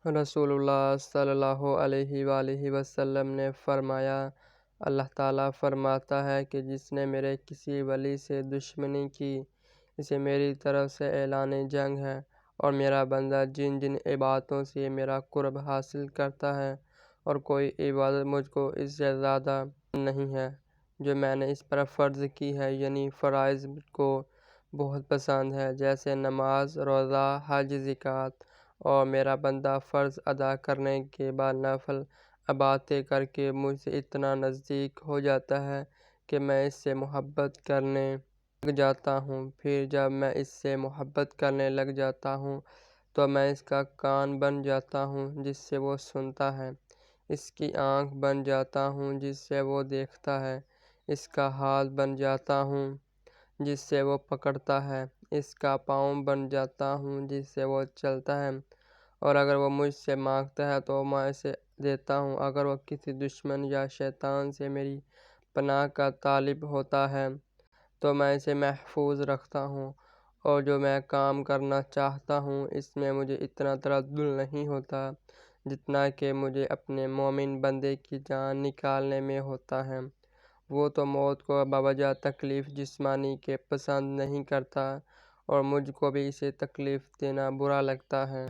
رسول اللہ صلی اللہ علیہ وآلہ وسلم نے فرمایا، اللہ تعالیٰ فرماتا ہے کہ جس نے میرے کسی ولی سے دشمنی کی، اسے میری طرف سے اعلان جنگ ہے، اور میرا بندہ جن جن عبادتوں سے میرا قرب حاصل کرتا ہے، اور کوئی عبادت مجھ کو اس سے زیادہ نہیں ہے جو میں نے اس پر فرض کی ہے، یعنی فرائض مجھ کو بہت پسند ہے، جیسے نماز، روزہ، حج، زکوٰۃ، اور میرا بندہ فرض ادا کرنے کے بعد نفل عبادتیں کر کے مجھ سے اتنا نزدیک ہو جاتا ہے کہ میں اس سے محبت کرنے لگ جاتا ہوں۔ پھر جب میں اس سے محبت کرنے لگ جاتا ہوں تو میں اس کا کان بن جاتا ہوں جس سے وہ سنتا ہے، اس کی آنکھ بن جاتا ہوں جس سے وہ دیکھتا ہے، اس کا ہاتھ بن جاتا ہوں جس سے وہ پکڑتا ہے، اس کا پاؤں بن جاتا ہوں جس سے وہ چلتا ہے، اور اگر وہ مجھ سے مانگتا ہے تو میں اسے دیتا ہوں۔ اگر وہ کسی دشمن یا شیطان سے میری پناہ کا طالب ہوتا ہے تو میں اسے محفوظ رکھتا ہوں، اور جو میں کام کرنا چاہتا ہوں اس میں مجھے اتنا تردد نہیں ہوتا جتنا کہ مجھے اپنے مومن بندے کی جان نکالنے میں ہوتا ہے۔ وہ تو موت کو باوجہ تکلیف جسمانی کے پسند نہیں کرتا، اور مجھ کو بھی اسے تکلیف دینا برا لگتا ہے۔